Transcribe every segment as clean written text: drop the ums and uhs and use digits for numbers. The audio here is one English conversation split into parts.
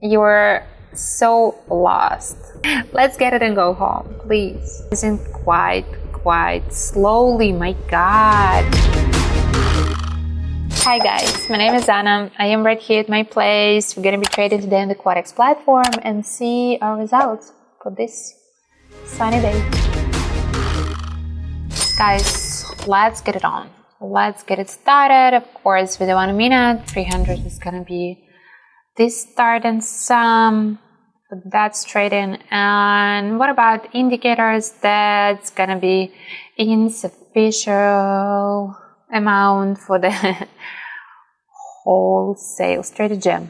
You're so lost. Let's get it and go home, please. Isn't quite slowly, my God. Hi guys, my name is Anna. I am right here at my place. We're gonna be trading today on the Quotex platform and see our results for this sunny day. Guys, let's get it on. Let's get it started. Of course, with the 1 minute, 300 is gonna be this start and some. That's trading. And what about indicators? That's gonna be insufficient amount for the wholesale strategy.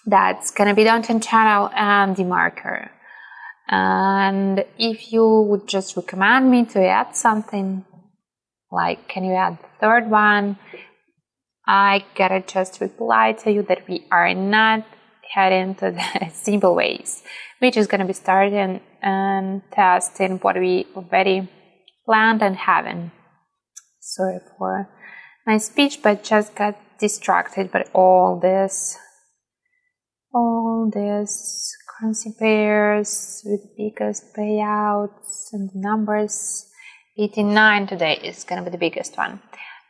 That's gonna be downtrend channel and the marker. And if you would just recommend me to add something, like can you add the third one, I gotta just reply to you that we are not heading to the simple ways. We're just gonna be starting and testing what we already planned and having. Sorry for my speech, but just got distracted by all this currency pairs with biggest payouts and numbers. 89 today is gonna be the biggest one.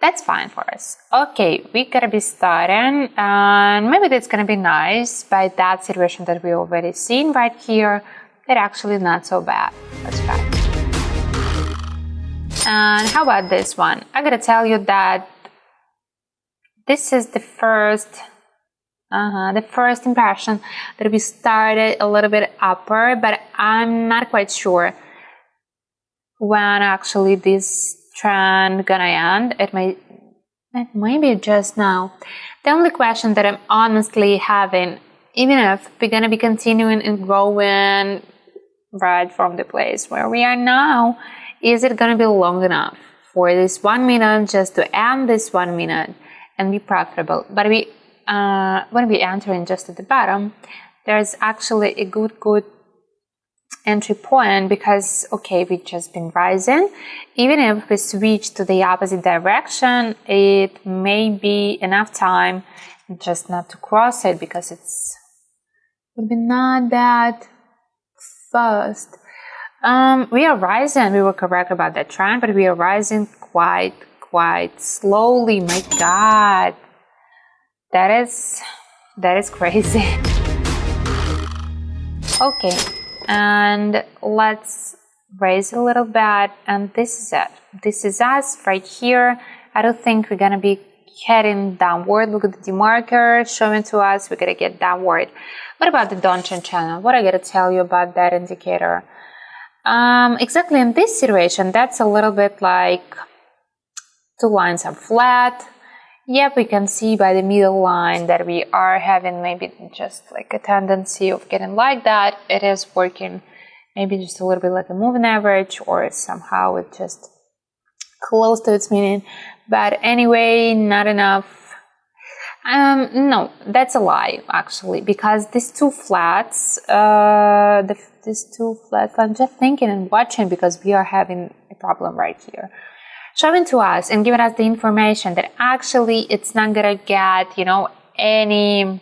That's fine for us. Okay, we gotta be starting, and maybe that's gonna be nice by that situation that we already seen right here. It's actually not so bad. Let's try. And how about this one? I gotta tell you that this is the first impression that we started a little bit upper, but I'm not quite sure when actually this trend gonna end. It might be just now. The only question that I'm honestly having, even if we're gonna be continuing and growing right from the place where we are now, is it gonna be long enough for this 1 minute just to end this 1 minute and be profitable? But we when we enter in just at the bottom, there's actually a good entry point, because okay, we've just been rising. Even if we switch to the opposite direction, it may be enough time just not to cross it, because it's would be not that fast. We are rising. We were correct about that trend, but we are rising quite slowly. My God, that is crazy. Okay. And let's raise a little bit, and this is it. This is us right here. I don't think we're gonna be heading downward. Look at the demarker showing to us we're gonna get downward. What about the downtrend channel? What I gotta tell you about that indicator? Exactly in this situation, that's a little bit like two lines are flat. Yep, we can see by the middle line that we are having maybe just like a tendency of getting like that. It is working maybe just a little bit like a moving average, or somehow it just close to its meaning. But anyway, not enough. No, that's a lie actually, because these two flats, I'm just thinking and watching, because we are having a problem right here, showing to us and giving us the information that actually it's not gonna get, any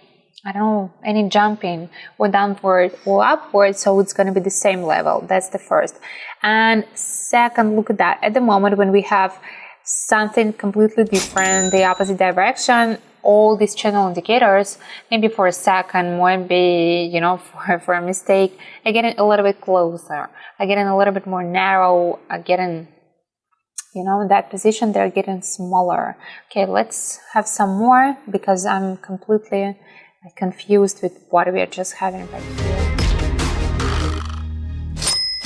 jumping or downward or upward, so it's gonna be the same level. That's the first. And second, look at that. At the moment when we have something completely different, the opposite direction, all these channel indicators, maybe for a second, maybe, for a mistake, are getting a little bit closer, are getting a little bit more narrow, are getting, in that position, they're getting smaller. Okay, let's have some more, because I'm completely confused with what we are just having right here.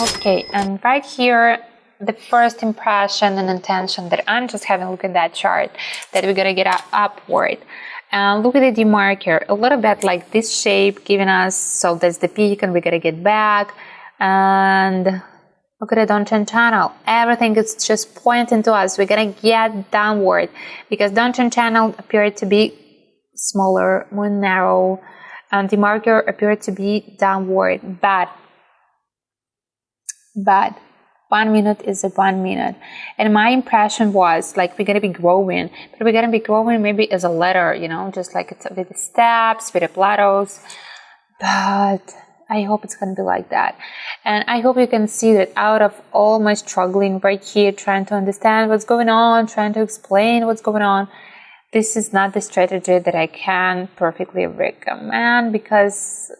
Okay, and right here, the first impression and intention that I'm just having a look at that chart, that we're gonna get upward. And look at the demarker, a little bit like this shape giving us, so that's the peak and we're gonna get back. And look at the downtrend channel. Everything is just pointing to us. We're gonna get downward, because downtrend channel appeared to be smaller, more narrow, and the marker appeared to be downward. But 1 minute is a 1 minute, and my impression was like we're gonna be growing, but we're gonna be growing maybe as a ladder, just like it's with the steps, with the plateaus. but I hope it's going to be like that. And I hope you can see that out of all my struggling right here, trying to understand what's going on, trying to explain what's going on, this is not the strategy that I can perfectly recommend, because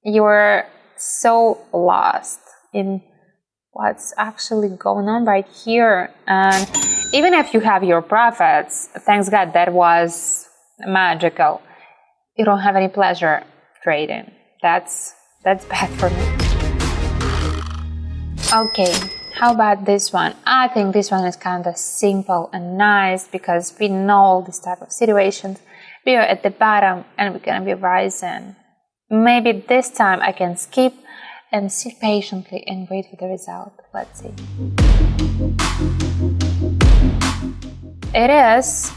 you're so lost in what's actually going on right here. And even if you have your profits, thanks God, that was magical. You don't have any pleasure trading. That's bad for me. Okay, how about this one? I think this one is kind of simple and nice, because we know all this type of situations. We are at the bottom and we're gonna be rising. Maybe this time I can skip and sit patiently and wait for the result. Let's see. It is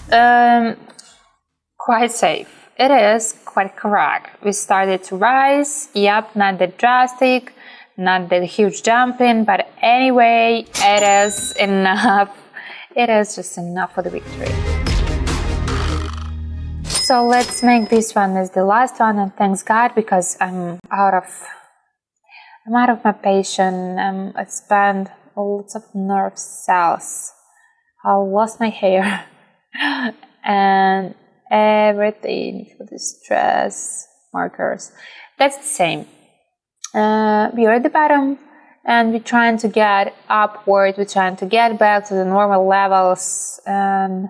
quite safe. It is quite correct. We started to rise. Yep, not that drastic, not that huge jumping, but anyway, it is enough. It is just enough for the victory. So let's make this one as the last one, and thanks God, because I'm out of my patience. I spent lots of nerve cells. I lost my hair and everything for the stress markers. That's the same. We are at the bottom and we're trying to get upward. We're trying to get back to the normal levels, and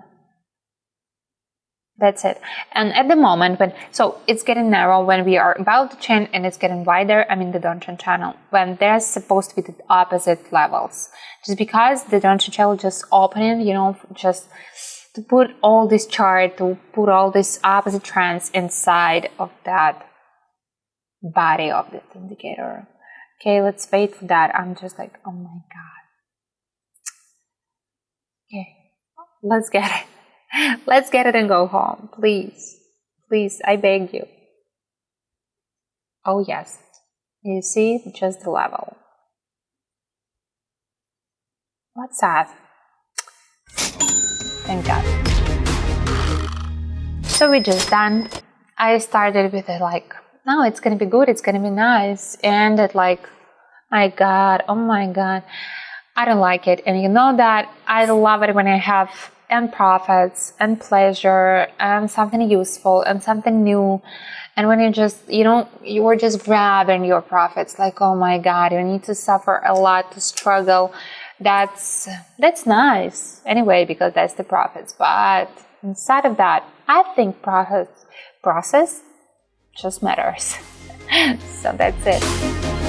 that's it. And at the moment, so it's getting narrow when we are about to change, and it's getting wider, I mean the downtrend channel, when they're supposed to be the opposite levels. Just because the downtrend channel just opening, just to put all this chart, to put all these opposite trends inside of that body of this indicator. Okay, let's wait for that. I'm just like, oh my God. Okay, let's get it. Let's get it and go home. Please. Please, I beg you. Oh yes. You see, just the level. What's that? Thank God. So we're just done. I started with it like, no, it's gonna be good, it's gonna be nice, and it like, my God, oh my God, I don't like it. And you know that I love it when I have and profits and pleasure and something useful and something new. And when you are just grabbing your profits, like, oh my God, you need to suffer a lot to struggle. That's nice anyway, because that's the profits. But inside of that, I think process just matters. So that's it.